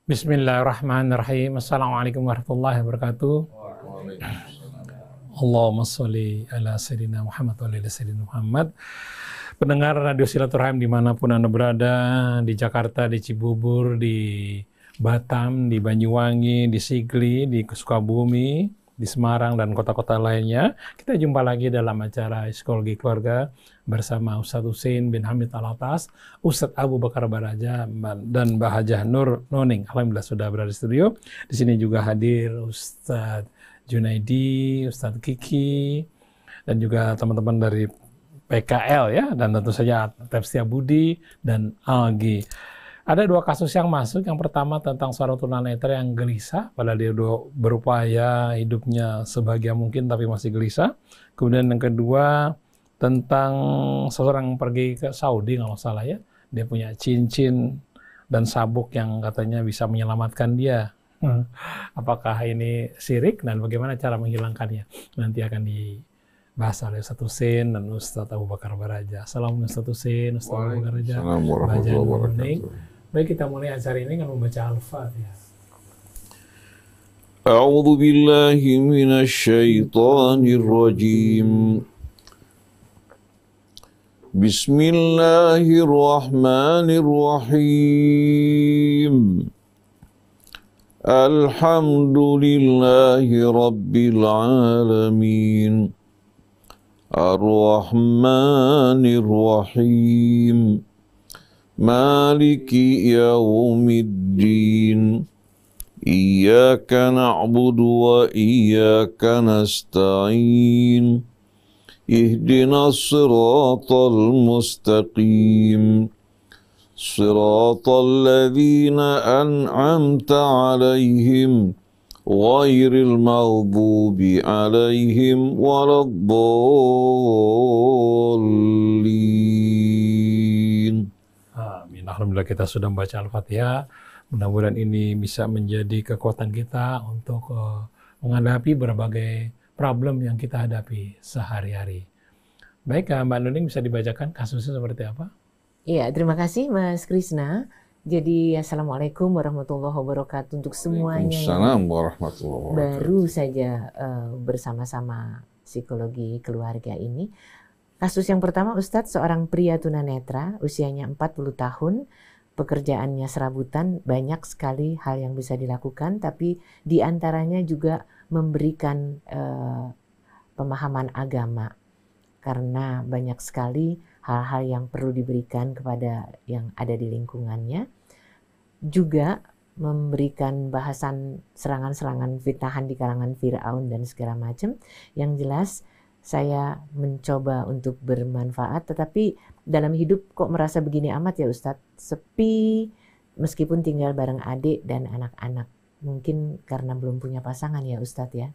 Bismillahirrahmanirrahim. Assalamualaikum warahmatullahi wabarakatuh. Allahumma sholli ala sayyidina Muhammad wa ala sayyidina Muhammad. Pendengar Radio Silaturahim dimanapun Anda berada, di Jakarta, di Cibubur, di Batam, di Banyuwangi, di Sigli, di Sukabumi, di Semarang, dan kota-kota lainnya. Kita jumpa lagi dalam acara Psikologi Keluarga bersama Ustadz Husein bin Hamid Alatas, Ustadz Abu Bakar Baraja, dan Mbah Hajah Nur Noning. Alhamdulillah sudah berada di studio. Di sini juga hadir Ustadz Junaidi, Ustadz Kiki, dan juga teman-teman dari PKL ya, dan tentu saja Tepstia Budi dan Algi. Ada dua kasus yang masuk. Yang pertama tentang seorang tunanetra yang gelisah, padahal dia berupaya hidupnya sebahagia mungkin tapi masih gelisah. Kemudian yang kedua tentang seseorang pergi ke Saudi kalau salah ya, dia punya cincin dan sabuk yang katanya bisa menyelamatkan dia. Apakah ini syirik dan bagaimana cara menghilangkannya? Nanti akan dibahas oleh Ustadz Husein dan Ustadz Abu Bakar Baraja. Assalamualaikum Ustadz Husein, Ustadz Abu Bakar Baraja. Baik, kita mulai acara ini dengan membaca Al-Fatihah. A'udzu billahi minasy syaithanir rajim. Bismillahirrahmanirrahim. Alhamdulillahi rabbil alamin. Ar-Rahmanir Rahim. Maliki yaumiddin. Iyyaka na'budu wa iyyaka nasta'in. Ihdinas siratal mustaqim. Siratal ladzina an'amta 'alaihim ghairil maghdubi 'alaihim waladdallin. Amin. Alhamdulillah kita sudah membaca Al-Fatihah. Mudah-mudahan ini bisa menjadi kekuatan kita untuk menghadapi berbagai problem yang kita hadapi sehari-hari. Baik, Mbak Nuning, bisa dibacakan kasusnya seperti apa? Iya, terima kasih Mas Krisna. Jadi, Assalamualaikum warahmatullahi wabarakatuh untuk semuanya Waalaikumsalam warahmatullahi wabarakatuh. baru saja bersama-sama psikologi keluarga ini. Kasus yang pertama, Ustadz, seorang pria tunanetra, usianya 40 tahun, pekerjaannya serabutan, banyak sekali hal yang bisa dilakukan, tapi di antaranya juga memberikan pemahaman agama, karena banyak sekali hal-hal yang perlu diberikan kepada yang ada di lingkungannya. Juga memberikan bahasan serangan-serangan fitnahan di kalangan Fir'aun dan segala macam. Yang jelas saya mencoba untuk bermanfaat, tetapi dalam hidup kok merasa begini amat ya Ustadz, sepi meskipun tinggal bareng adik dan anak-anak. Mungkin karena belum punya pasangan ya Ustadz ya.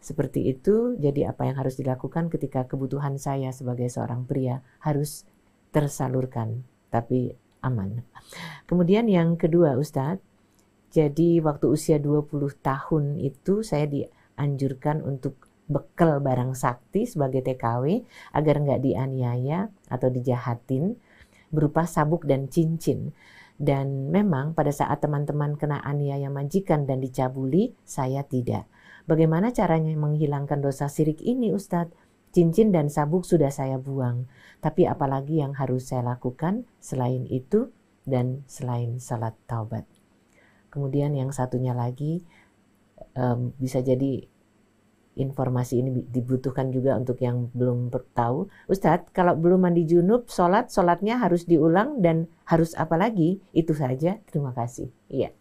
Seperti itu, jadi apa yang harus dilakukan ketika kebutuhan saya sebagai seorang pria harus tersalurkan, tapi aman. Kemudian yang kedua Ustadz, jadi waktu usia 20 tahun itu saya dianjurkan untuk bekal barang sakti sebagai TKW agar nggak dianiaya atau dijahatin berupa sabuk dan cincin. Dan memang pada saat teman-teman kena aniaya majikan dan dicabuli, saya tidak. Bagaimana caranya menghilangkan dosa syirik ini Ustadz? Cincin dan sabuk sudah saya buang. Tapi apalagi yang harus saya lakukan selain itu dan selain salat taubat? Kemudian yang satunya lagi, bisa jadi informasi ini dibutuhkan juga untuk yang belum tahu. Ustadz, kalau belum mandi junub, sholatnya harus diulang dan harus apa lagi? Itu saja. Terima kasih. Iya.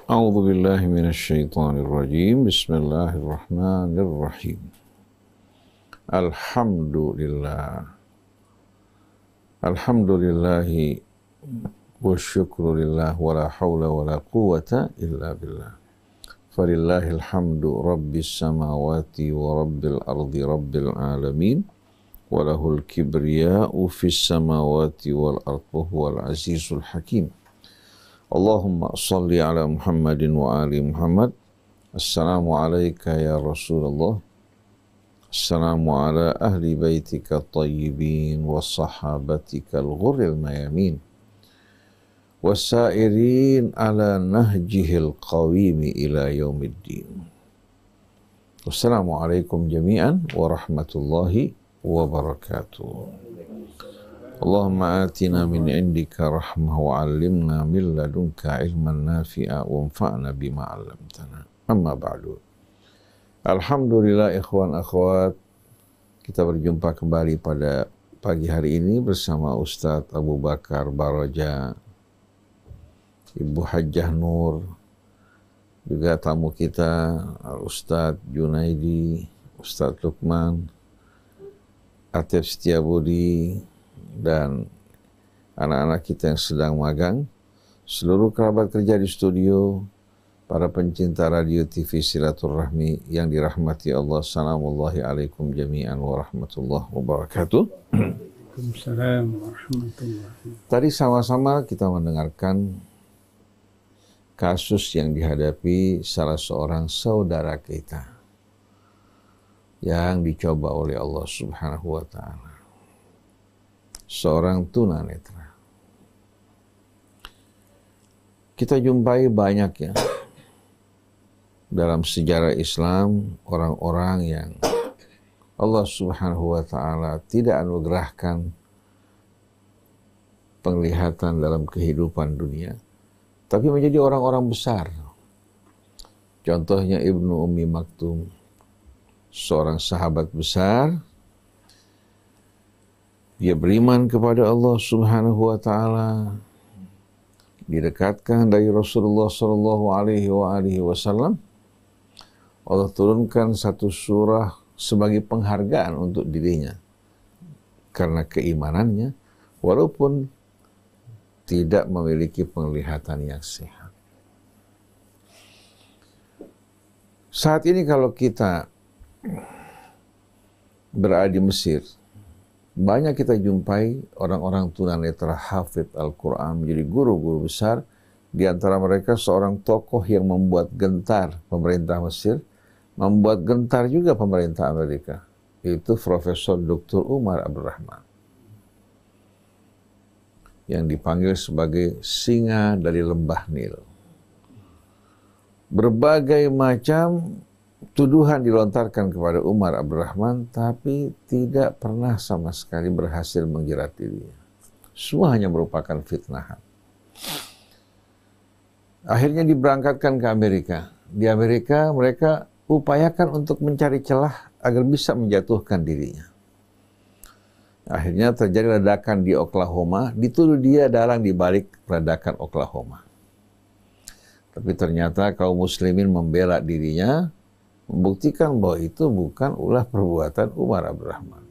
A'udzu billahi minasy syaithanir rajim. Bismillahirrahmanirrahim. Alhamdulillah. Alhamdulillahi wa syukrulillah wa la hawla wa la quwwata illa billah. Falillahil hamdu rabbis samawati wa rabbil ardi rabbil alamin. Wa lahul kibriya'u fis samawati wal ardi huwal azizul hakim. Allahumma salli ala Muhammadin wa ali Muhammad. Assalamu alayka ya Rasulullah. Assalamu ala ahli baitika tayyibin wa sahabatika al-ghurril mayamin. wasairin ala nahjihil qawimi ila yaumiddin. Wassalamualaikum jami'an warahmatullahi wabarakatuh. Allahumma atina min indika rahmah wa 'allimna min ladunka ilman nafi'a wanfa'na bima 'allamtana. Amma ba'du. Alhamdulillah ikhwan akhwat, kita berjumpa kembali pada pagi hari ini bersama Ustadz Abu Bakar Baraja, Ibu Hajjah Nur, juga tamu kita Ustadz Junaidi, Ustadz Lukman, Atef Setiabudi, dan anak-anak kita yang sedang magang, seluruh kerabat kerja di studio, para pencinta radio TV Silaturahmi yang dirahmati Allah. Assalamualaikum alaikum jami'an warahmatullahi wabarakatuh. Waalaikumsalam warahmatullahi. Tadi sama-sama kita mendengarkan kasus yang dihadapi salah seorang saudara kita yang dicoba oleh Allah Subhanahu wa Ta'ala, seorang tunanetra. Kita jumpai banyak ya dalam sejarah Islam orang-orang yang Allah Subhanahu wa Ta'ala tidak anugerahkan penglihatan dalam kehidupan dunia, tapi menjadi orang-orang besar. Contohnya Ibnu Ummi Maktum, seorang sahabat besar. Dia beriman kepada Allah Subhanahu wa Ta'ala, didekatkan dari Rasulullah Sallallahu Alaihi Wasallam. Allah turunkan satu surah sebagai penghargaan untuk dirinya karena keimanannya, walaupun tidak memiliki penglihatan yang sehat. Saat ini kalau kita berada di Mesir, banyak kita jumpai orang-orang tunanetra hafidh Al-Quran, menjadi guru-guru besar. Di antara mereka seorang tokoh yang membuat gentar pemerintah Mesir, membuat gentar juga pemerintah Amerika, yaitu Profesor Dr. Umar Abdurrahman, yang dipanggil sebagai singa dari lembah Nil. Berbagai macam tuduhan dilontarkan kepada Umar Abdurrahman, tapi tidak pernah sama sekali berhasil menjerat dirinya. Semua hanya merupakan fitnahan. Akhirnya diberangkatkan ke Amerika. Di Amerika mereka upayakan untuk mencari celah agar bisa menjatuhkan dirinya. Akhirnya terjadi ledakan di Oklahoma, dituduh dia dalang di balik ledakan Oklahoma. Tapi ternyata kaum muslimin membela dirinya, membuktikan bahwa itu bukan ulah perbuatan Umar Abdurrahman.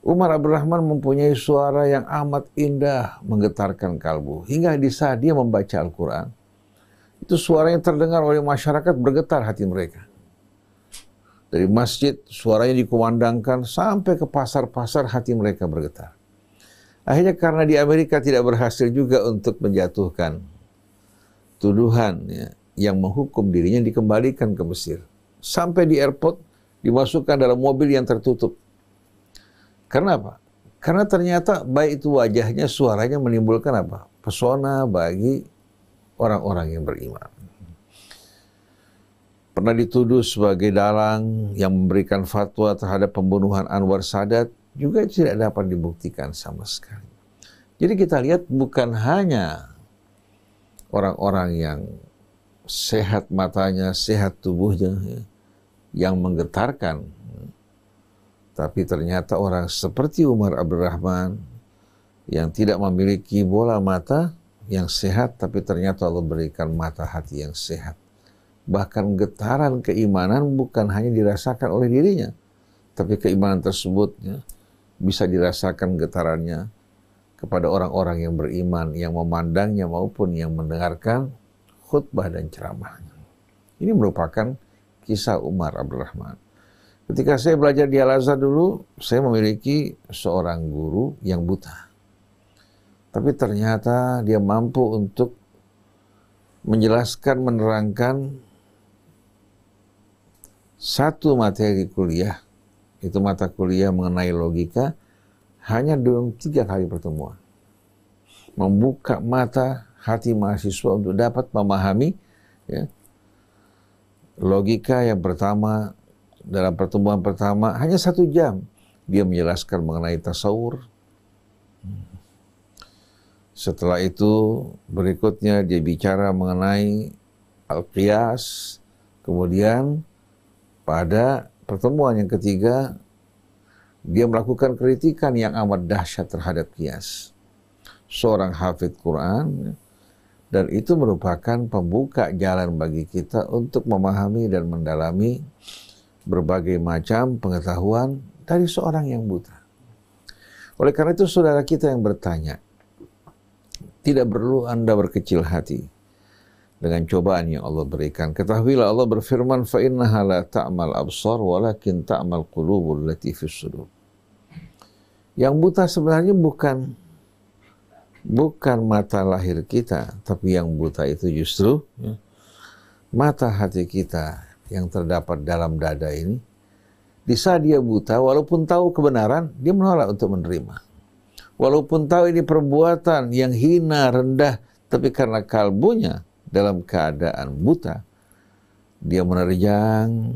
Umar Abdurrahman mempunyai suara yang amat indah, menggetarkan kalbu. Hingga di saat dia membaca Al-Quran, itu suara yang terdengar oleh masyarakat, bergetar hati mereka. Dari masjid, suaranya dikumandangkan, sampai ke pasar-pasar hati mereka bergetar. Akhirnya karena di Amerika tidak berhasil juga untuk menjatuhkan tuduhan ya, yang menghukum dirinya, dikembalikan ke Mesir. Sampai di airport, dimasukkan dalam mobil yang tertutup. Karena apa? Karena ternyata baik itu wajahnya, suaranya menimbulkan apa? Pesona bagi orang-orang yang beriman. Pernah dituduh sebagai dalang yang memberikan fatwa terhadap pembunuhan Anwar Sadat, juga tidak dapat dibuktikan sama sekali. Jadi kita lihat bukan hanya orang-orang yang sehat matanya, sehat tubuhnya, yang menggetarkan. Tapi ternyata orang seperti Umar Abdurrahman yang tidak memiliki bola mata yang sehat, tapi ternyata Allah berikan mata hati yang sehat. Bahkan getaran keimanan bukan hanya dirasakan oleh dirinya, tapi keimanan tersebut ya, bisa dirasakan getarannya kepada orang-orang yang beriman, yang memandangnya maupun yang mendengarkan khutbah dan ceramahnya. Ini merupakan kisah Umar Abdurrahman. Ketika saya belajar di Al-Azhar dulu, saya memiliki seorang guru yang buta. Tapi ternyata dia mampu untuk menjelaskan, menerangkan satu materi kuliah, itu mata kuliah mengenai logika, hanya dalam 3 kali pertemuan. membuka mata hati mahasiswa untuk dapat memahami ya, logika yang pertama. Dalam pertemuan pertama hanya 1 jam dia menjelaskan mengenai tasawur. Setelah itu berikutnya dia bicara mengenai al-qiyas. Kemudian pada pertemuan yang ketiga dia melakukan kritikan yang amat dahsyat terhadap qiyas. Seorang hafidz Quran, dan itu merupakan pembuka jalan bagi kita untuk memahami dan mendalami berbagai macam pengetahuan dari seorang yang buta. Oleh karena itu saudara kita yang bertanya, tidak perlu Anda berkecil hati dengan cobaan yang Allah berikan. Ketahuilah Allah berfirman, fa innaha la ta'mal absar walakin ta'mal qulubul lati fis sudur. Yang buta sebenarnya bukan mata lahir kita, tapi yang buta itu justru mata hati kita yang terdapat dalam dada ini. Di saat dia buta, walaupun tahu kebenaran, dia menolak untuk menerima. Walaupun tahu ini perbuatan yang hina, rendah, tapi karena kalbunya dalam keadaan buta, dia menerjang,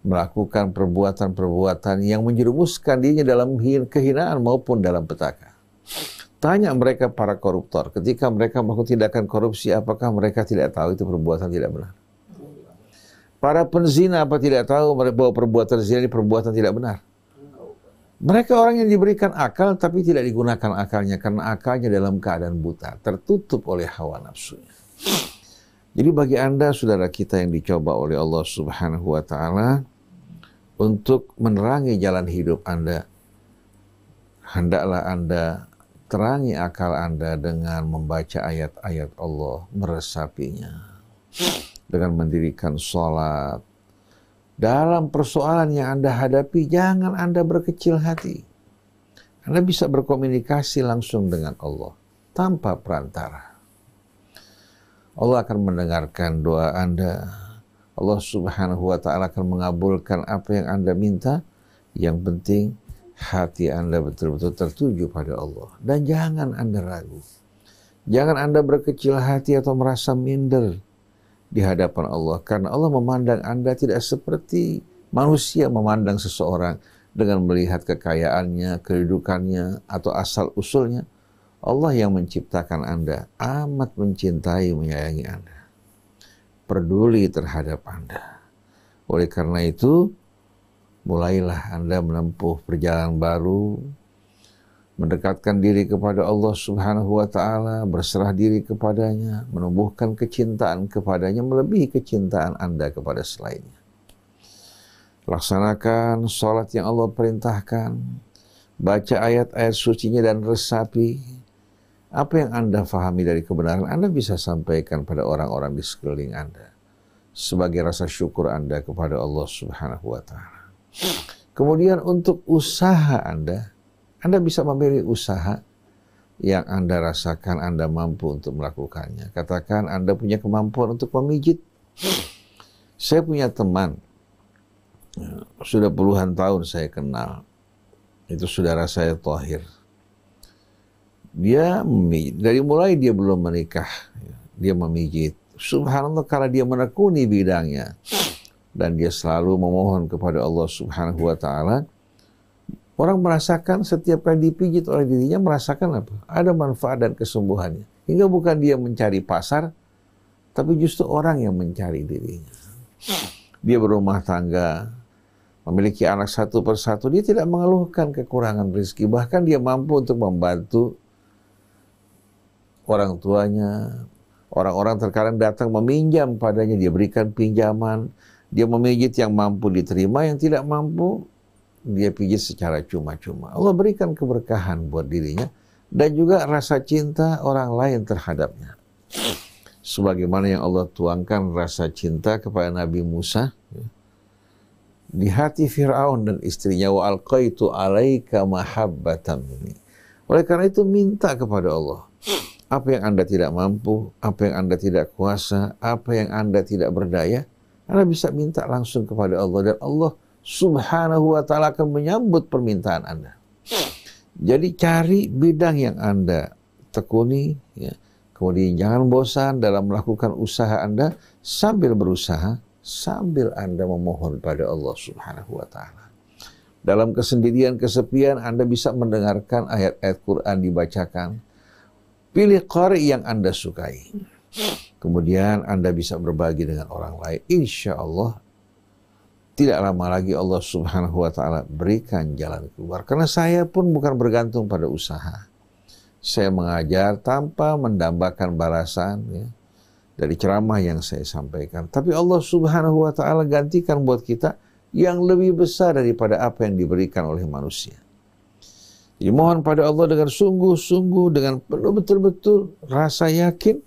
melakukan perbuatan-perbuatan yang menjerumuskan dirinya dalam kehinaan maupun dalam petaka. Tanya mereka para koruptor, ketika mereka melakukan tindakan korupsi, apakah mereka tidak tahu itu perbuatan tidak benar? Para penzina apa tidak tahu bahwa perbuatan zina ini perbuatan tidak benar? Mereka orang yang diberikan akal tapi tidak digunakan akalnya karena akalnya dalam keadaan buta, tertutup oleh hawa nafsunya. Jadi bagi Anda saudara kita yang dicoba oleh Allah Subhanahu wa taala untuk menerangi jalan hidup Anda, hendaklah Anda terangi akal Anda dengan membaca ayat-ayat Allah, meresapinya, dengan mendirikan sholat. Dalam persoalan yang Anda hadapi, jangan Anda berkecil hati. Anda bisa berkomunikasi langsung dengan Allah tanpa perantara. Allah akan mendengarkan doa Anda. Allah Subhanahu wa taala akan mengabulkan apa yang Anda minta. Yang penting hati Anda betul-betul tertuju pada Allah. Dan jangan Anda ragu. Jangan Anda berkecil hati atau merasa minder di hadapan Allah. Karena Allah memandang Anda tidak seperti manusia memandang seseorang dengan melihat kekayaannya, kedudukannya, atau asal-usulnya. Allah yang menciptakan Anda amat mencintai, menyayangi Anda. Peduli terhadap Anda. Oleh karena itu, mulailah Anda menempuh perjalanan baru, mendekatkan diri kepada Allah Subhanahu wa taala, berserah diri kepadanya, menumbuhkan kecintaan kepadanya melebihi kecintaan Anda kepada selainnya. Laksanakan sholat yang Allah perintahkan, baca ayat-ayat sucinya dan resapi. Apa yang Anda fahami dari kebenaran, Anda bisa sampaikan pada orang-orang di sekeliling Anda sebagai rasa syukur Anda kepada Allah Subhanahu wa taala. Kemudian untuk usaha Anda bisa memilih usaha yang Anda rasakan Anda mampu untuk melakukannya. Katakan Anda punya kemampuan untuk memijit. Saya punya teman, sudah puluhan tahun saya kenal. Itu saudara saya Thahir. Dia dari mulai dia belum menikah, dia memijit. Subhanallah, karena dia menekuni bidangnya. Dan dia selalu memohon kepada Allah Subhanahu wa ta'ala. Orang merasakan setiap kali dipijit oleh dirinya, merasakan apa? Ada manfaat dan kesembuhannya. Hingga bukan dia mencari pasar, tapi justru orang yang mencari dirinya. Dia berumah tangga, memiliki anak satu persatu, dia tidak mengeluhkan kekurangan rezeki. Bahkan dia mampu untuk membantu orang tuanya. Orang-orang terkadang datang meminjam padanya, dia berikan pinjaman. Dia memijit yang mampu diterima, yang tidak mampu dia pijit secara cuma-cuma. Allah berikan keberkahan buat dirinya dan juga rasa cinta orang lain terhadapnya. Sebagaimana yang Allah tuangkan rasa cinta kepada Nabi Musa di hati Fir'aun dan istrinya, wa alqaitu alaika mahabbatan minni. Oleh karena itu minta kepada Allah. Apa yang Anda tidak mampu, apa yang Anda tidak kuasa, apa yang Anda tidak berdaya, Anda bisa minta langsung kepada Allah dan Allah Subhanahu wa ta'ala akan menyambut permintaan Anda. Jadi cari bidang yang Anda tekuni, ya. Kemudian jangan bosan dalam melakukan usaha Anda sambil berusaha, sambil Anda memohon pada Allah Subhanahu wa Ta'ala. Dalam kesendirian, kesepian, Anda bisa mendengarkan ayat-ayat Quran dibacakan. Pilih qari yang Anda sukai. Kemudian Anda bisa berbagi dengan orang lain. Insya Allah, tidak lama lagi Allah Subhanahu wa Ta'ala berikan jalan keluar. Karena saya pun bukan bergantung pada usaha. Saya mengajar tanpa mendambakan balasan, ya, dari ceramah yang saya sampaikan. Tapi Allah Subhanahu wa Ta'ala gantikan buat kita yang lebih besar daripada apa yang diberikan oleh manusia. Jadi mohon pada Allah dengan sungguh-sungguh, dengan penuh betul-betul rasa yakin.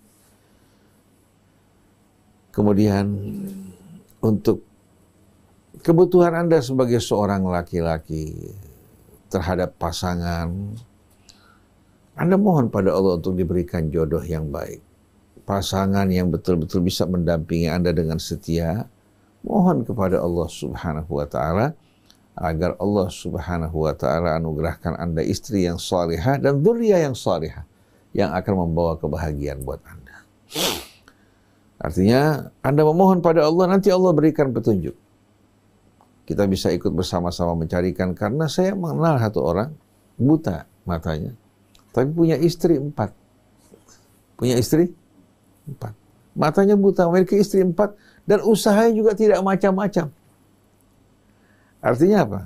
Kemudian untuk kebutuhan Anda sebagai seorang laki-laki terhadap pasangan, Anda mohon pada Allah untuk diberikan jodoh yang baik. Pasangan yang betul-betul bisa mendampingi Anda dengan setia. Mohon kepada Allah Subhanahu wa Ta'ala agar Allah Subhanahu wa Ta'ala anugerahkan Anda istri yang salihah dan dzurriyyah yang salihah yang akan membawa kebahagiaan buat Anda. Artinya Anda memohon pada Allah, nanti Allah berikan petunjuk. Kita bisa ikut bersama-sama mencarikan, karena saya mengenal satu orang buta matanya, tapi punya istri 4. Punya istri 4. Matanya buta, memiliki istri 4, dan usahanya juga tidak macam-macam. Artinya apa?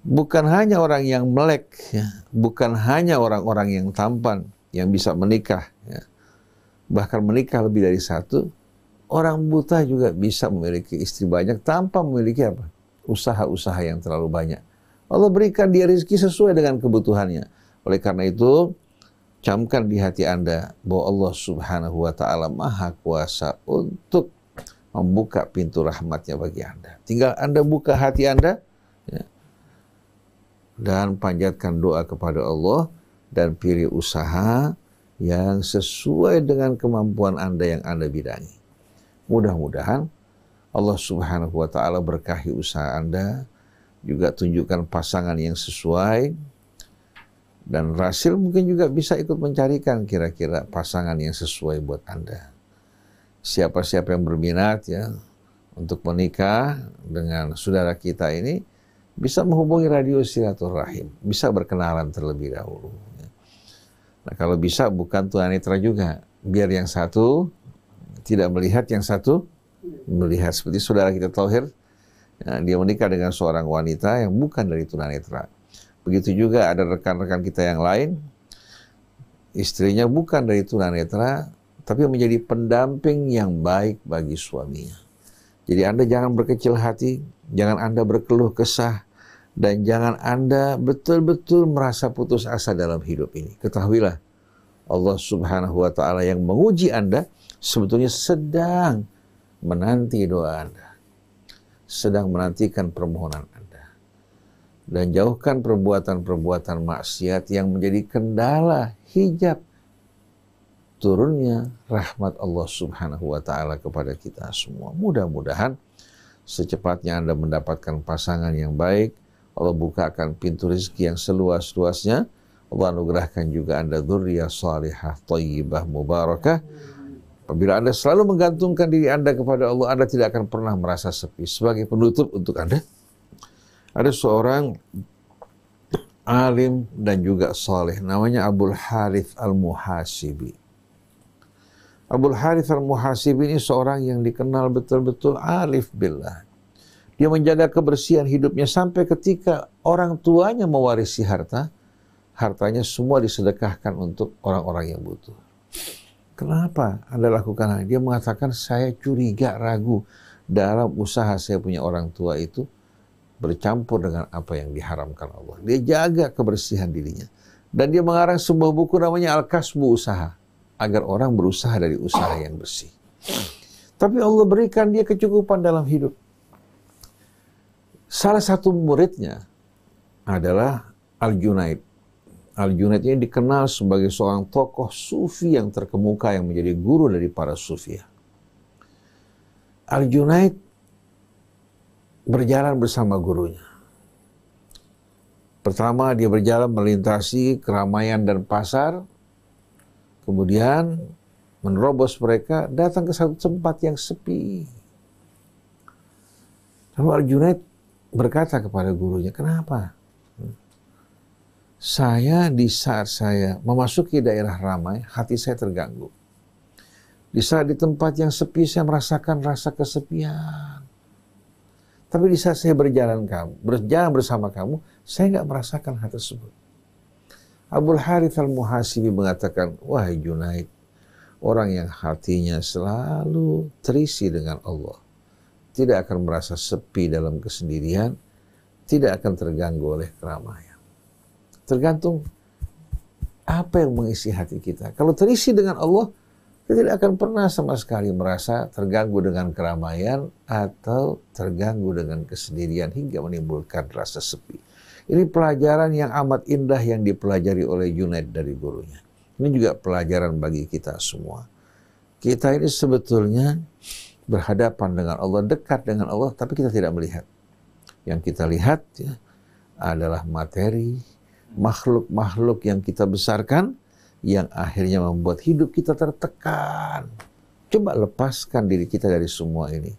Bukan hanya orang yang melek, ya, bukan hanya orang-orang yang tampan yang bisa menikah, ya, bahkan menikah lebih dari 1. Orang buta juga bisa memiliki istri banyak tanpa memiliki apa? Usaha-usaha yang terlalu banyak. Allah berikan dia rezeki sesuai dengan kebutuhannya. Oleh karena itu, camkan di hati Anda bahwa Allah Subhanahu wa Ta'ala Maha Kuasa untuk membuka pintu rahmatnya bagi Anda. Tinggal Anda buka hati Anda, ya, dan panjatkan doa kepada Allah dan pilih usaha yang sesuai dengan kemampuan Anda yang Anda bidangi. Mudah-mudahan Allah Subhanahu wa Ta'ala berkahi usaha Anda, juga tunjukkan pasangan yang sesuai, dan Rasil mungkin juga bisa ikut mencarikan kira-kira pasangan yang sesuai buat Anda. Siapa-siapa yang berminat, ya, untuk menikah dengan saudara kita ini, bisa menghubungi Radio Silaturahim, bisa berkenalan terlebih dahulu. Nah, kalau bisa bukan tunanetra juga, biar yang satu tidak melihat, yang satu melihat. Seperti saudara kita Tauhir, ya, dia menikah dengan seorang wanita yang bukan dari tunanetra. Begitu juga ada rekan-rekan kita yang lain, istrinya bukan dari tunanetra, tapi menjadi pendamping yang baik bagi suaminya. Jadi Anda jangan berkecil hati, jangan Anda berkeluh kesah, dan jangan Anda betul-betul merasa putus asa dalam hidup ini. Ketahuilah, Allah Subhanahu wa Ta'ala yang menguji Anda sebetulnya sedang menanti doa Anda, sedang menantikan permohonan Anda. Dan jauhkan perbuatan-perbuatan maksiat yang menjadi kendala hijab turunnya rahmat Allah Subhanahu wa Ta'ala kepada kita semua. Mudah-mudahan secepatnya Anda mendapatkan pasangan yang baik. Allah bukakan pintu rezeki yang seluas-luasnya. Allah anugerahkan juga Anda dzurriyyah salihah, thayyibah, mubarakah. Apabila Anda selalu menggantungkan diri Anda kepada Allah, Anda tidak akan pernah merasa sepi. Sebagai penutup untuk Anda, ada seorang alim dan juga saleh, namanya Abul Harith Al-Muhasibi. Abul Harith Al-Muhasibi ini seorang yang dikenal betul-betul arif billah. Dia menjaga kebersihan hidupnya sampai ketika orang tuanya mewarisi harta, hartanya semua disedekahkan untuk orang-orang yang butuh. Kenapa Anda lakukan hal ini? Dia mengatakan, saya curiga, ragu dalam usaha saya punya orang tua itu bercampur dengan apa yang diharamkan Allah. Dia jaga kebersihan dirinya. Dan dia mengarang sebuah buku namanya Al-Kasbu Usaha, agar orang berusaha dari usaha yang bersih. Tapi Allah berikan dia kecukupan dalam hidup. Salah satu muridnya adalah Al-Junaid. Al-Junaid ini dikenal sebagai seorang tokoh sufi yang terkemuka yang menjadi guru dari para sufi. Al-Junaid berjalan bersama gurunya. Pertama dia berjalan melintasi keramaian dan pasar kemudian menerobos mereka, datang ke satu tempat yang sepi. Lalu Al-Junaid berkata kepada gurunya, kenapa? Saya di saat saya memasuki daerah ramai, hati saya terganggu. Di saat di tempat yang sepi, saya merasakan rasa kesepian. Tapi di saat saya berjalan bersama kamu, saya nggak merasakan hal tersebut. Abul Harith Al-Muhasibi mengatakan, wahai Junaid, orang yang hatinya selalu terisi dengan Allah, tidak akan merasa sepi dalam kesendirian, tidak akan terganggu oleh keramaian. Tergantung apa yang mengisi hati kita. Kalau terisi dengan Allah, kita tidak akan pernah sama sekali merasa terganggu dengan keramaian atau terganggu dengan kesendirian hingga menimbulkan rasa sepi. Ini pelajaran yang amat indah yang dipelajari oleh Junaid dari gurunya. Ini juga pelajaran bagi kita semua. Kita ini sebetulnya berhadapan dengan Allah, dekat dengan Allah, tapi kita tidak melihat. Yang kita lihat ya, adalah materi, makhluk-makhluk yang kita besarkan, yang akhirnya membuat hidup kita tertekan. Coba lepaskan diri kita dari semua ini.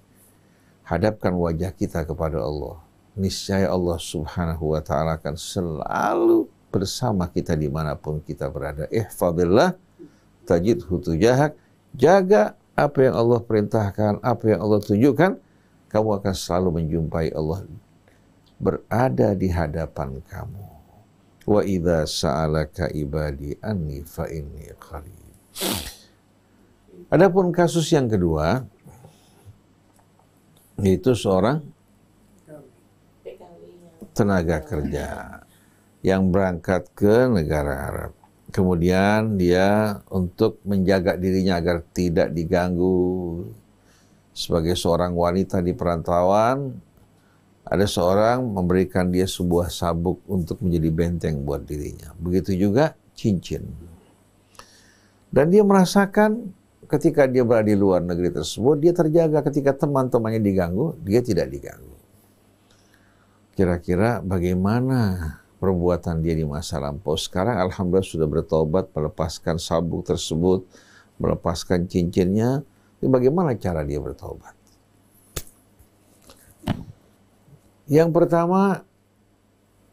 Hadapkan wajah kita kepada Allah. Niscaya Allah Subhanahu wa ta'ala akan selalu bersama kita dimanapun kita berada. Ihfadillah tajidhu tujahak. Jaga apa yang Allah perintahkan, apa yang Allah tunjukkan, kamu akan selalu menjumpai Allah berada di hadapan kamu. Wa idza sa'alaka ibadi anni fa inni qarib. Adapun kasus yang kedua, yaitu seorang tenaga kerja yang berangkat ke negara Arab. Kemudian dia untuk menjaga dirinya agar tidak diganggu sebagai seorang wanita di perantauan, ada seorang memberikan dia sebuah sabuk untuk menjadi benteng buat dirinya. Begitu juga cincin. Dan dia merasakan ketika dia berada di luar negeri tersebut, dia terjaga. Ketika teman-temannya diganggu, dia tidak diganggu. Kira-kira bagaimana perbuatan dia di masa lampau? Sekarang alhamdulillah sudah bertobat, melepaskan sabuk tersebut, melepaskan cincinnya. Jadi bagaimana cara dia bertobat? Yang pertama,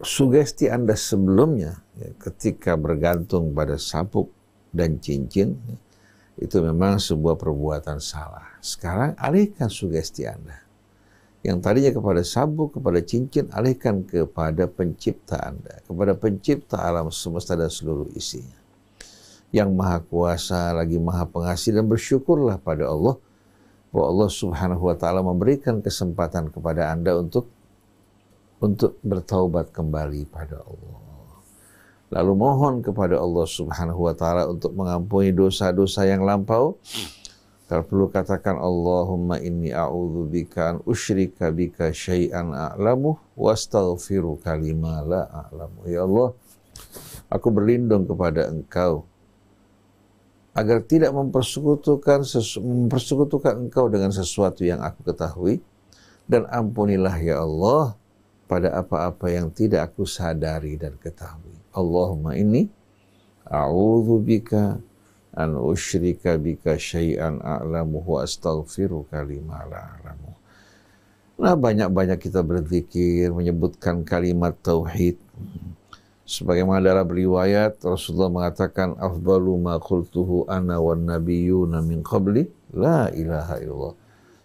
sugesti Anda sebelumnya, ya, ketika bergantung pada sabuk dan cincin, ya, itu memang sebuah perbuatan salah. Sekarang alihkan sugesti Anda. Yang tadinya kepada sabuk, kepada cincin, alihkan kepada pencipta Anda, kepada pencipta alam semesta dan seluruh isinya. Yang maha kuasa, lagi maha pengasih, dan bersyukurlah pada Allah, bahwa Allah Subhanahu wa ta'ala memberikan kesempatan kepada Anda untuk bertaubat kembali pada Allah. Lalu mohon kepada Allah Subhanahu wa ta'ala untuk mengampuni dosa-dosa yang lampau. Kalau perlu katakan, Allahumma inni a'udzubika an usyrika bika syai'an a'lamu wa astaghfiruka lima la a'lamu. Ya Allah, aku berlindung kepada Engkau agar tidak mempersekutukan Engkau dengan sesuatu yang aku ketahui, dan ampunilah ya Allah pada apa-apa yang tidak aku sadari dan ketahui. Allahumma inni a'udzubika an usyrika bika syai'an a'lamu wa astaghfiruka lima la a'lamu. Nah, banyak-banyak kita berzikir, menyebutkan kalimat tauhid. Sebagaimana dalam riwayat, Rasulullah mengatakan, afdalu ma qultuhu ana wan nabiyyuna min qabli la ilaha illallah.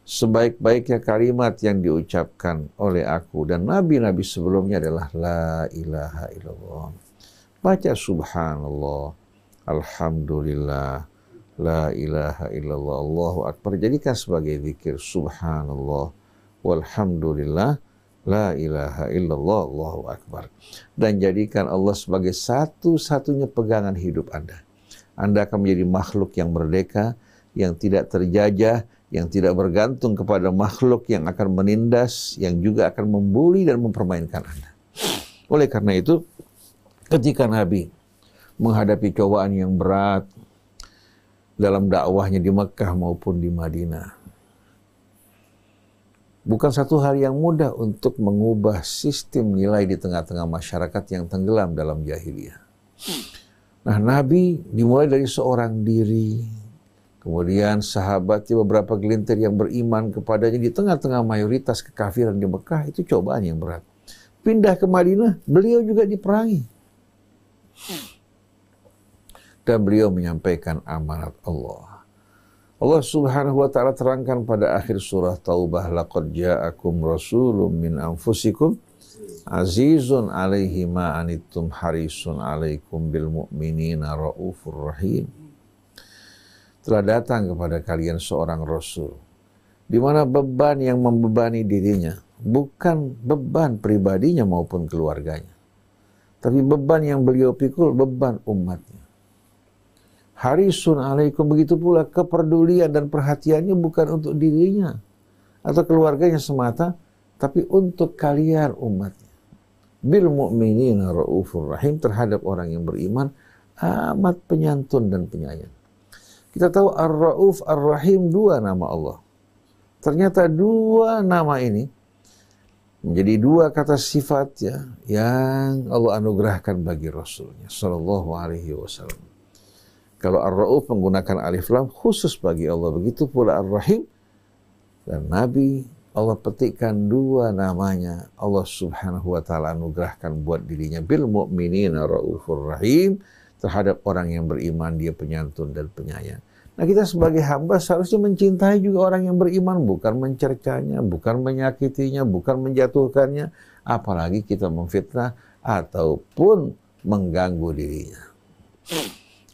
Sebaik-baiknya kalimat yang diucapkan oleh aku dan nabi-nabi sebelumnya adalah la ilaha illallah. Baca subhanallah, alhamdulillah, la ilaha illallah, Allahu akbar. Jadikan sebagai zikir subhanallah, walhamdulillah, la ilaha illallah, Allahu akbar. Dan jadikan Allah sebagai satu-satunya pegangan hidup Anda. Anda akan menjadi makhluk yang merdeka, yang tidak terjajah, yang tidak bergantung kepada makhluk yang akan menindas, yang juga akan membuli dan mempermainkan Anda. Oleh karena itu, ketika Nabi menghadapi cobaan yang berat dalam dakwahnya di Mekah maupun di Madinah, bukan satu hal yang mudah untuk mengubah sistem nilai di tengah-tengah masyarakat yang tenggelam dalam jahiliyah. Nah, Nabi dimulai dari seorang diri, kemudian sahabatnya beberapa gelintir yang beriman kepadanya di tengah-tengah mayoritas kekafiran di Mekah, itu cobaan yang berat. Pindah ke Madinah, beliau juga diperangi. Dan beliau menyampaikan amanat Allah. Allah Subhanahu wa taala terangkan pada akhir surah Taubah, laqad ja'akum rasulun min anfusikum azizun 'alaihi ma anittum harisun 'alaikum bil mu'minina raufur rahim. Telah datang kepada kalian seorang rasul di mana beban yang membebani dirinya bukan beban pribadinya maupun keluarganya, tapi beban yang beliau pikul beban umatnya. Harisun alaikum, begitu pula kepedulian dan perhatiannya bukan untuk dirinya atau keluarganya semata, tapi untuk kalian umatnya. Bil mu'minina raufur rahim, terhadap orang yang beriman amat penyantun dan penyayang. Kita tahu Ar-Rauf, Ar-Rahim, dua nama Allah. Ternyata dua nama ini menjadi dua kata sifat ya, yang Allah anugerahkan bagi Rasulnya Sallallahu Alaihi Wasallam. Kalau Ar-Rauf menggunakan alif lam khusus bagi Allah, begitu pula Ar-Rahim dan Nabi Allah petikkan dua namanya, Allah Subhanahu wa taala anugerahkan buat dirinya, bil mu'minina raufur rahim, terhadap orang yang beriman dia penyantun dan penyayang. Nah, kita sebagai hamba seharusnya mencintai juga orang yang beriman, bukan mencercanya, bukan menyakitinya, bukan menjatuhkannya, apalagi kita memfitnah ataupun mengganggu dirinya.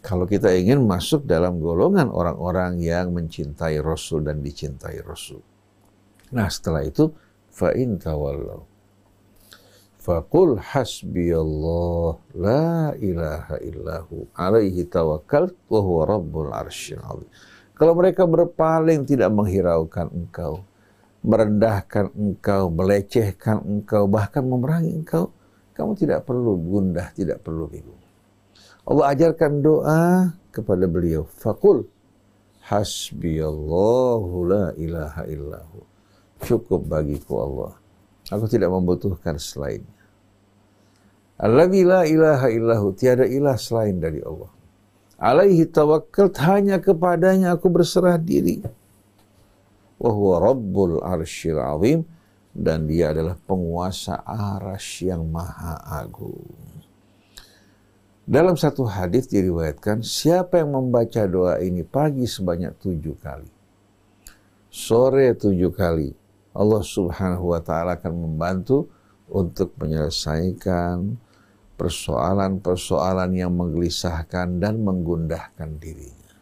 Kalau kita ingin masuk dalam golongan orang-orang yang mencintai Rasul dan dicintai Rasul. Nah, setelah itu, fa'in tawallau faqul hasbiyallah la ilaha illahu alaihi tawakkalt wa huwa rabbul arsyil azim. Kalau mereka berpaling, tidak menghiraukan engkau, merendahkan engkau, melecehkan engkau, bahkan memerangi engkau, kamu tidak perlu gundah, tidak perlu bingung. Allah ajarkan doa kepada beliau, faqul hasbiyallahu la ilaha illahu, cukup bagiku Allah, aku tidak membutuhkan selainnya. Alladzi la ilaha illahu, tiada ilah selain dari Allah. Alaihi tawakkalt, hanya kepadanya aku berserah diri. Wa huwa rabbul arsyil azim, dan dia adalah penguasa arasy yang maha agung. Dalam satu hadis diriwayatkan, siapa yang membaca doa ini pagi sebanyak 7 kali, sore 7 kali, Allah Subhanahu wa taala akan membantu untuk menyelesaikan persoalan-persoalan yang menggelisahkan dan menggundahkan dirinya.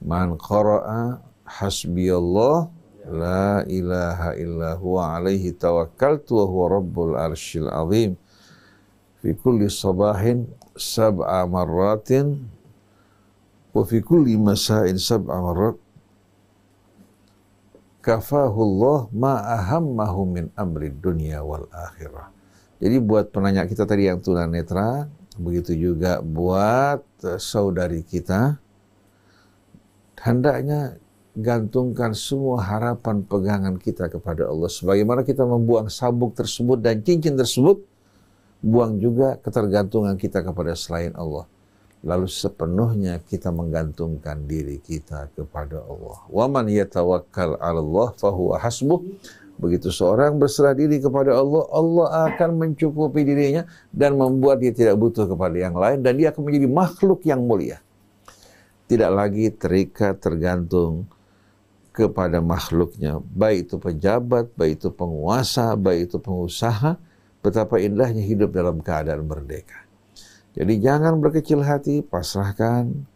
Man qara'a hasbiyallah la ilaha illa huwa alaihi tawakkaltu wa huwa rabbul arsyil azim fi kulli sabahin 7 marratin wa fi kulli masa'in 7 marrat kafahullah ma ahammahu min amri dunya wal akhirah. Jadi buat penanya kita tadi yang tunanetra, begitu juga buat saudari kita, hendaknya gantungkan semua harapan pegangan kita kepada Allah. Sebagaimana kita membuang sabuk tersebut dan cincin tersebut, buang juga ketergantungan kita kepada selain Allah. Lalu sepenuhnya kita menggantungkan diri kita kepada Allah. Wa man yatawakkal 'ala Allah fahuwa hasbuh. Begitu seorang berserah diri kepada Allah, Allah akan mencukupi dirinya dan membuat dia tidak butuh kepada yang lain, dan dia akan menjadi makhluk yang mulia. Tidak lagi terikat, tergantung kepada makhluknya, baik itu pejabat, baik itu penguasa, baik itu pengusaha. Betapa indahnya hidup dalam keadaan merdeka. Jadi jangan berkecil hati, pasrahkan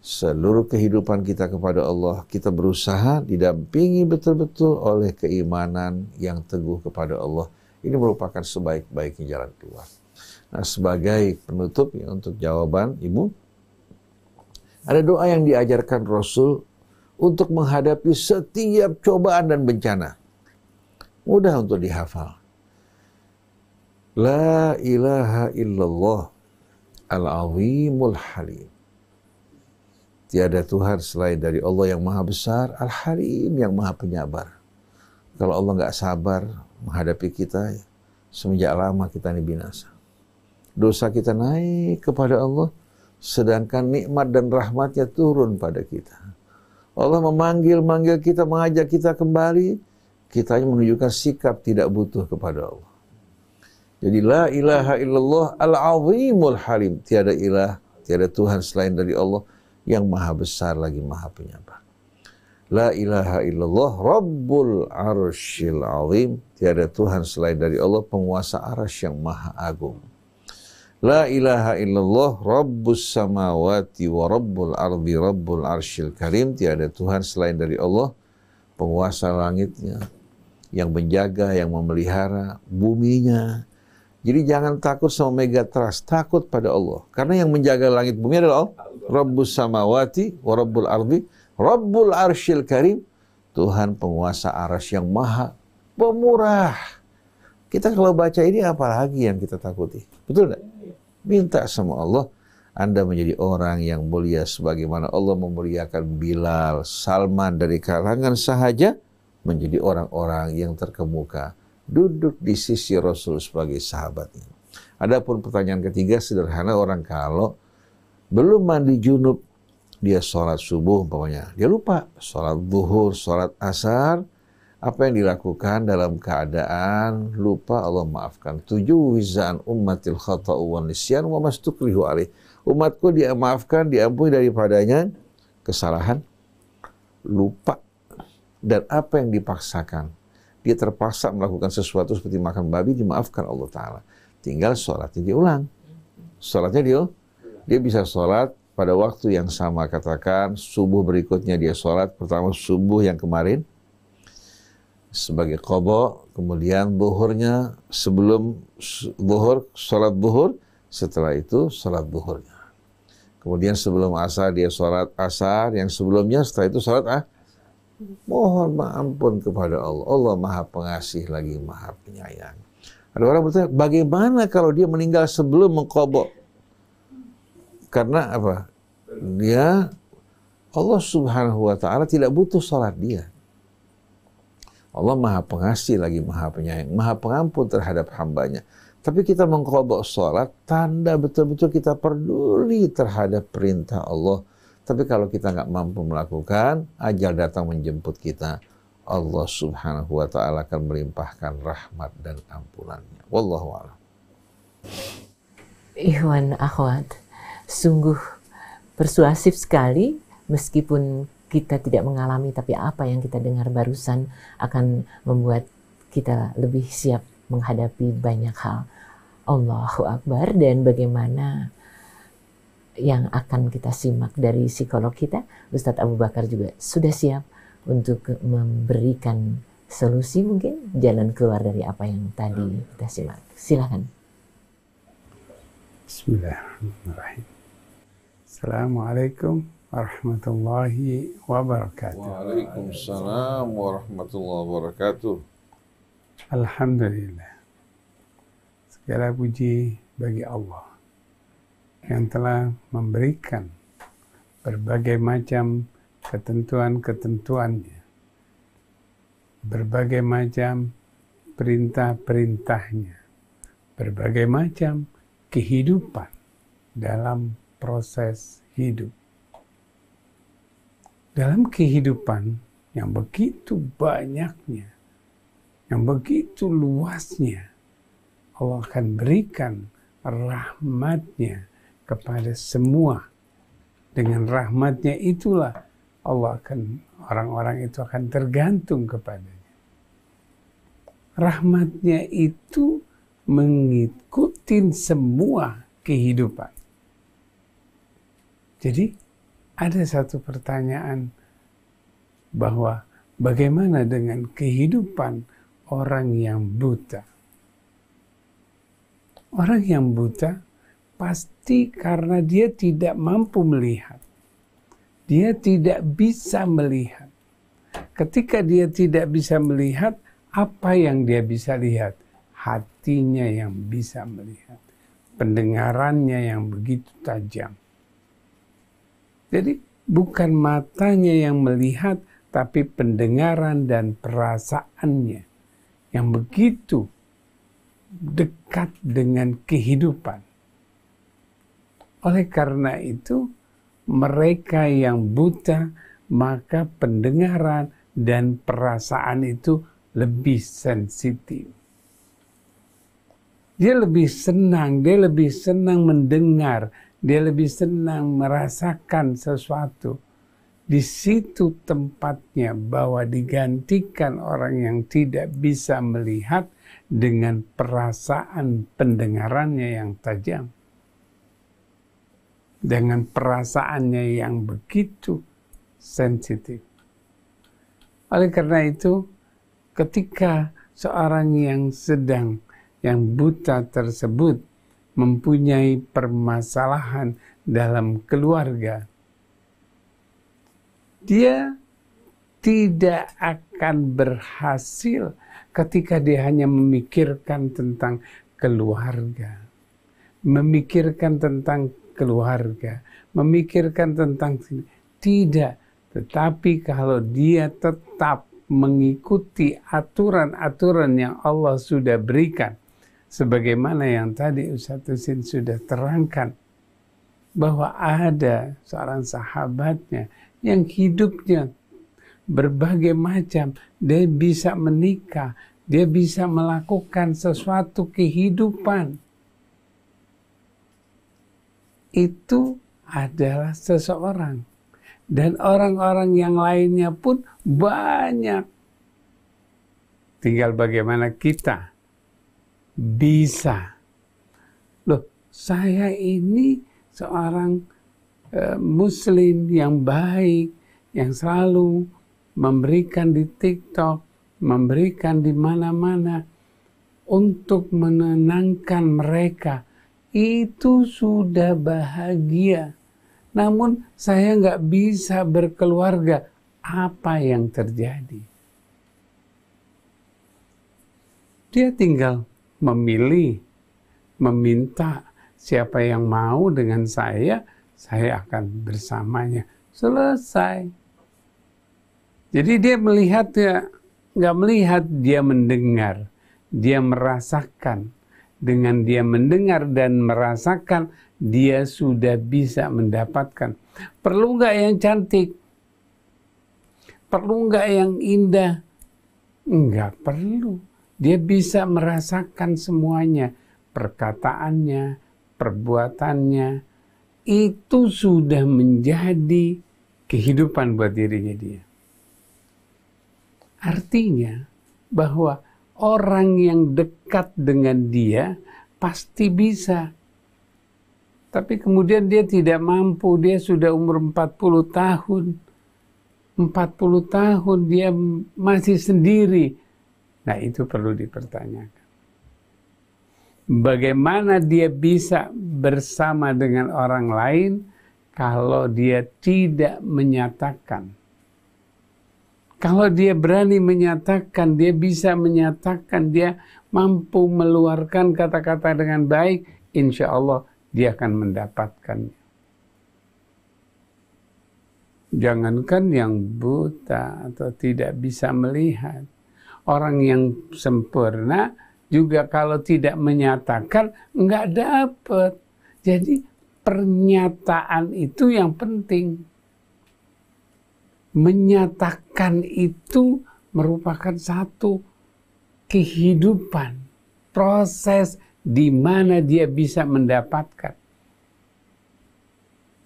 seluruh kehidupan kita kepada Allah. Kita berusaha didampingi betul-betul oleh keimanan yang teguh kepada Allah. Ini merupakan sebaik-baiknya jalan keluar. Nah, sebagai penutup ya, untuk jawaban Ibu, ada doa yang diajarkan Rasul untuk menghadapi setiap cobaan dan bencana. Mudah untuk dihafal. La ilaha illallah al-azimul halim. Tiada Tuhan selain dari Allah yang maha besar, al-halim yang maha penyabar. Kalau Allah nggak sabar menghadapi kita, semenjak lama kita ini binasa. Dosa kita naik kepada Allah, sedangkan nikmat dan rahmatnya turun pada kita. Allah memanggil kita, mengajak kita kembali, kita hanya menunjukkan sikap tidak butuh kepada Allah. Jadi la ilaha illallah al-azimul halim. Tiada ilah, tiada Tuhan selain dari Allah yang maha besar lagi maha penyayang. La ilaha illallah rabbul arsyil azim. Tiada Tuhan selain dari Allah penguasa arasy yang maha agung. La ilaha illallah rabbus samawati wa rabbul ardi rabbul arsyil karim. Tiada Tuhan selain dari Allah penguasa langitnya, yang menjaga, yang memelihara buminya. Jadi jangan takut sama megatrust, takut pada Allah. Karena yang menjaga langit bumi adalah Allah. Rabbus samawati wa rabbul ardi rabbul arsyil karim. Tuhan penguasa arasy yang maha pemurah. Kita kalau baca ini apalagi yang kita takuti? Betul tidak? Minta sama Allah, Anda menjadi orang yang mulia sebagaimana Allah memuliakan Bilal, Salman dari kalangan sahaja menjadi orang-orang yang terkemuka, duduk di sisi Rasul sebagai sahabatnya. Adapun pertanyaan ketiga sederhana, orang kalau belum mandi junub, dia sholat subuh umpamanya, dia lupa sholat zuhur, sholat asar, apa yang dilakukan dalam keadaan lupa, Allah maafkan. 7 wizaan ummatil khata'u wa nisyan wa mastukrihu alaih. Umatku dia maafkan, diampuni daripadanya kesalahan, lupa, dan apa yang dipaksakan. Dia terpaksa melakukan sesuatu seperti makan babi, dimaafkan Allah Ta'ala. Tinggal sholatnya diulang. Sholatnya dia bisa sholat pada waktu yang sama. Katakan subuh berikutnya dia sholat, pertama subuh yang kemarin sebagai qadha, kemudian zuhurnya sebelum zuhur, sholat zuhur, setelah itu sholat zuhurnya. Kemudian sebelum asar dia sholat asar, yang sebelumnya, setelah itu sholat mohon ampun kepada Allah. Allah maha pengasih lagi maha penyayang. Ada orang bertanya, bagaimana kalau dia meninggal sebelum mengqadha? Karena apa? Allah subhanahu wa ta'ala tidak butuh sholat dia. Allah maha pengasih lagi maha penyayang, maha pengampun terhadap hambanya. Tapi kita mengqadha sholat, tanda betul-betul kita peduli terhadap perintah Allah. Tapi kalau kita nggak mampu melakukan, ajal datang menjemput kita, Allah subhanahu wa ta'ala akan melimpahkan rahmat dan ampunannya. Wallahu a'lam. Ikhwan akhwat, sungguh persuasif sekali, meskipun kita tidak mengalami, tapi apa yang kita dengar barusan akan membuat kita lebih siap menghadapi banyak hal. Allahu Akbar. Dan bagaimana yang akan kita simak dari psikolog kita, Ustadz Abu Bakar juga sudah siap untuk memberikan solusi, mungkin jalan keluar dari apa yang tadi kita simak. Silakan. Bismillahirrahmanirrahim. Assalamualaikum warahmatullahi wabarakatuh. Waalaikumsalam warahmatullahi wabarakatuh. Alhamdulillah. Segala puji bagi Allah yang telah memberikan berbagai macam ketentuan-ketentuannya, berbagai macam perintah-perintahnya, berbagai macam kehidupan dalam proses hidup. Dalam kehidupan yang begitu banyaknya, yang begitu luasnya, Allah akan berikan rahmatnya kepada semua. Dengan rahmatnya itulah orang-orang itu akan tergantung kepadanya. Rahmatnya itu mengikuti semua kehidupan. Jadi ada satu pertanyaan bahwa bagaimana dengan kehidupan orang yang buta? Orang yang buta pasti karena dia tidak mampu melihat. Dia tidak bisa melihat. Ketika dia tidak bisa melihat, apa yang dia bisa lihat? Hatinya yang bisa melihat. Pendengarannya yang begitu tajam. Jadi bukan matanya yang melihat, tapi pendengaran dan perasaannya yang begitu dekat dengan kehidupan. Oleh karena itu, mereka yang buta, maka pendengaran dan perasaan itu lebih sensitif. Dia lebih senang mendengar, dia lebih senang merasakan sesuatu. Di situ tempatnya bahwa digantikan orang yang tidak bisa melihat dengan perasaan pendengarannya yang tajam. Dengan perasaannya yang begitu sensitif. Oleh karena itu, ketika seorang yang buta tersebut mempunyai permasalahan dalam keluarga, dia tidak akan berhasil ketika dia hanya memikirkan tentang keluarga, memikirkan tentang tidak. Tetapi kalau dia tetap mengikuti aturan-aturan yang Allah sudah berikan, sebagaimana yang tadi Ustaz Husin sudah terangkan, bahwa ada seorang sahabatnya yang hidupnya berbagai macam, dia bisa menikah, dia bisa melakukan sesuatu kehidupan. Itu adalah seseorang. Dan orang-orang yang lainnya pun banyak. Tinggal bagaimana kita bisa. Loh, saya ini seorang muslim yang baik, yang selalu memberikan di TikTok, memberikan di mana-mana untuk menenangkan mereka. Itu sudah bahagia. Namun saya nggak bisa berkeluarga. Apa yang terjadi? Dia tinggal memilih, meminta siapa yang mau dengan saya akan bersamanya. Selesai. Jadi dia melihat, ya nggak melihat, dia mendengar, dia merasakan. Dengan dia mendengar dan merasakan, dia sudah bisa mendapatkan. Perlu nggak yang cantik? Perlu nggak yang indah? Nggak perlu. Dia bisa merasakan semuanya. Perkataannya, perbuatannya. Itu sudah menjadi kehidupan buat dirinya dia. Artinya bahwa orang yang dekat dengan dia pasti bisa. Tapi kemudian dia tidak mampu, dia sudah umur 40 tahun. 40 tahun dia masih sendiri. Nah, itu perlu dipertanyakan. Bagaimana dia bisa bersama dengan orang lain kalau dia tidak menyatakan? Kalau dia berani menyatakan, dia bisa menyatakan, dia mampu meluarkan kata-kata dengan baik, insya Allah dia akan mendapatkannya. Jangankan yang buta atau tidak bisa melihat. Orang yang sempurna juga kalau tidak menyatakan, nggak dapat. Jadi pernyataan itu yang penting. Menyatakan itu merupakan satu kehidupan, proses di mana dia bisa mendapatkan.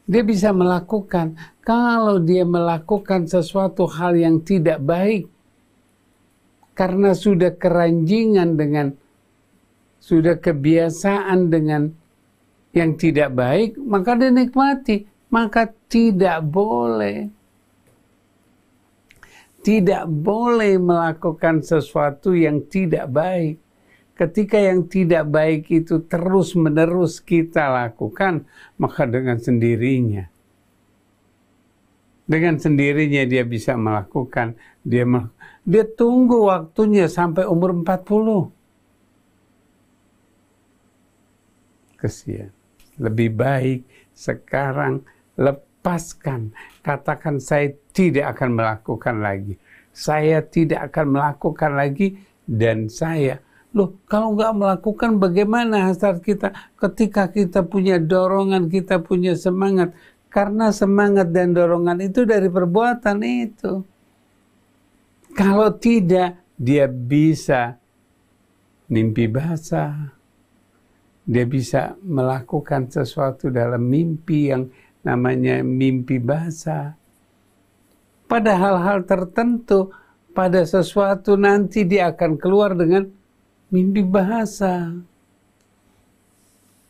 Dia bisa melakukan. Kalau dia melakukan sesuatu hal yang tidak baik, karena sudah keranjingan dengan, sudah kebiasaan dengan yang tidak baik, maka dia nikmati. Maka tidak boleh. Tidak boleh melakukan sesuatu yang tidak baik. Ketika yang tidak baik itu terus-menerus kita lakukan, maka dengan sendirinya dia bisa melakukan. Dia tunggu waktunya sampai umur 40. Kesian. Lebih baik sekarang lepaskan. Katakan saya tidak akan melakukan lagi. Saya tidak akan melakukan lagi dan saya Loh, kalau nggak melakukan bagaimana hasrat kita? Ketika kita punya dorongan, kita punya semangat. Karena semangat dan dorongan itu dari perbuatan itu. Kalau tidak, dia bisa mimpi basah. Dia bisa melakukan sesuatu dalam mimpi yang namanya mimpi basah. Pada hal-hal tertentu, pada sesuatu nanti dia akan keluar dengan mimpi basah.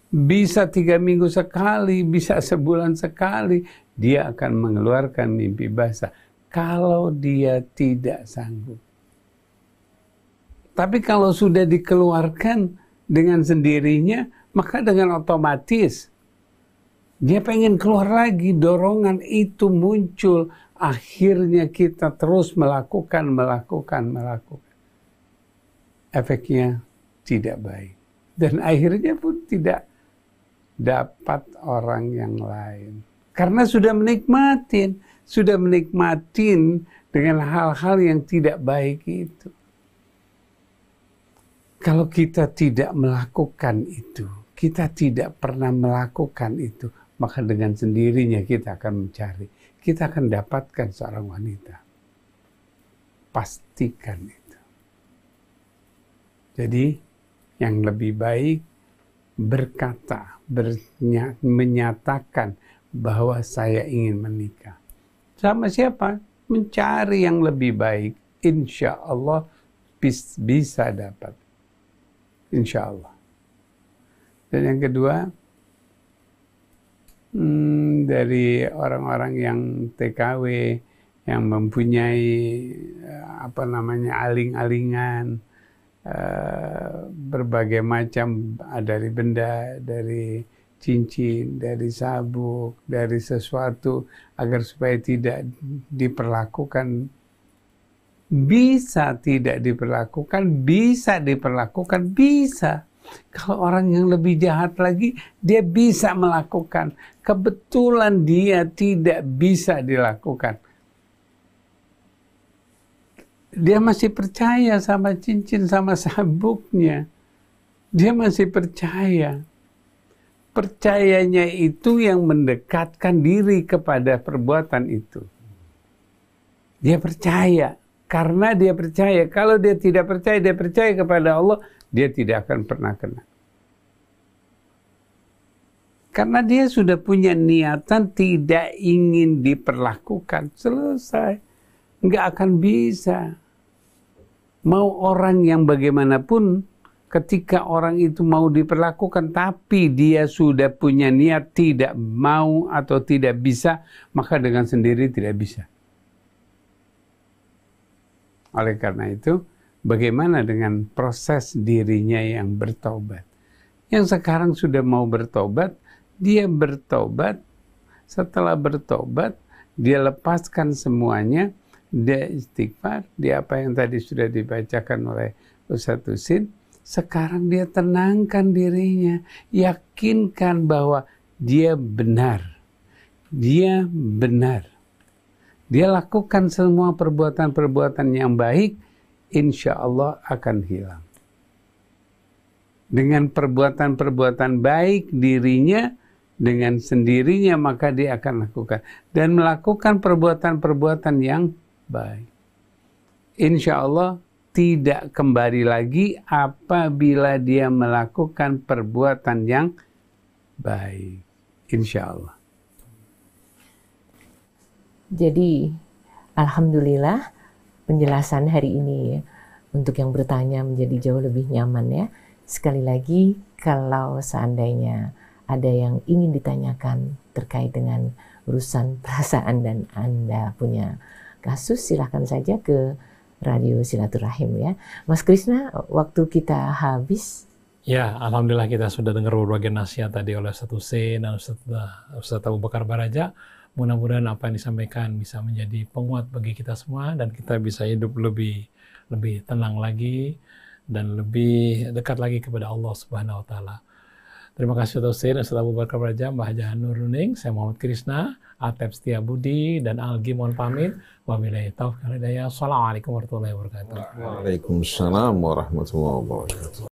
Bisa 3 minggu sekali, bisa sebulan sekali, dia akan mengeluarkan mimpi basah. Kalau dia tidak sanggup. Tapi kalau sudah dikeluarkan dengan sendirinya, maka dengan otomatis dia pengen keluar lagi, dorongan itu muncul. Akhirnya kita terus melakukan. Efeknya tidak baik. Dan akhirnya pun tidak dapat orang yang lain. Karena sudah menikmatin dengan hal-hal yang tidak baik itu. Kalau kita tidak melakukan itu, kita tidak pernah melakukan itu, maka dengan sendirinya kita akan mencari. Kita akan dapatkan seorang wanita. Pastikan itu. Jadi yang lebih baik berkata, menyatakan bahwa saya ingin menikah. Sama siapa? Mencari yang lebih baik. Insya Allah bisa dapat. Insya Allah. Dan yang kedua, dari orang-orang yang TKW, yang mempunyai aling-alingan, berbagai macam, dari benda, dari cincin, dari sabuk, dari sesuatu agar supaya tidak diperlakukan. Bisa tidak diperlakukan, bisa diperlakukan, bisa. Kalau orang yang lebih jahat lagi, dia bisa melakukan. Kebetulan dia tidak bisa dilakukan. Dia masih percaya sama cincin, sama sabuknya. Dia masih percaya. Percayanya itu yang mendekatkan diri kepada perbuatan itu. Dia percaya. Karena dia percaya. Kalau dia tidak percaya, dia percaya kepada Allah, dia tidak akan pernah kena. Karena dia sudah punya niatan tidak ingin diperlakukan. Selesai. Nggak akan bisa. Mau orang yang bagaimanapun, ketika orang itu mau diperlakukan, tapi dia sudah punya niat tidak mau atau tidak bisa, maka dengan sendiri tidak bisa. Oleh karena itu, bagaimana dengan proses dirinya yang bertobat? Yang sekarang sudah mau bertobat, dia bertobat. Setelah bertobat, dia lepaskan semuanya, dia istighfar, dia apa yang tadi sudah dibacakan oleh Ustadz Husin. Sekarang dia tenangkan dirinya, yakinkan bahwa dia benar. Dia benar. Dia lakukan semua perbuatan-perbuatan yang baik, insya Allah akan hilang. Dengan perbuatan-perbuatan baik dirinya, dengan sendirinya maka dia akan lakukan. Dan melakukan perbuatan-perbuatan yang baik. Insya Allah tidak kembali lagi apabila dia melakukan perbuatan yang baik. Insya Allah. Jadi, alhamdulillah penjelasan hari ini untuk yang bertanya menjadi jauh lebih nyaman ya. Sekali lagi, kalau seandainya ada yang ingin ditanyakan terkait dengan urusan perasaan dan Anda punya kasus, silahkan saja ke Radio Silaturahim ya. Mas Krisna, waktu kita habis. Ya, alhamdulillah kita sudah dengar berbagai nasihat tadi oleh Ustadz Husin dan Ustadz Abu Bakar Baraja. Mudah-mudahan apa yang disampaikan bisa menjadi penguat bagi kita semua dan kita bisa hidup lebih tenang lagi dan lebih dekat lagi kepada Allah Subhanahu wa taala. Terima kasih Ustaz Hussein, Ustaz Abu Bakar Praja, Mbah Jahan Nur Nuning, saya Muhammad Krisna, Atep Setiabudi, dan Algi mohon pamit. Wabillahi taufiq wal hidayah. Assalamualaikum warahmatullahi wabarakatuh. Waalaikumsalam warahmatullahi wabarakatuh.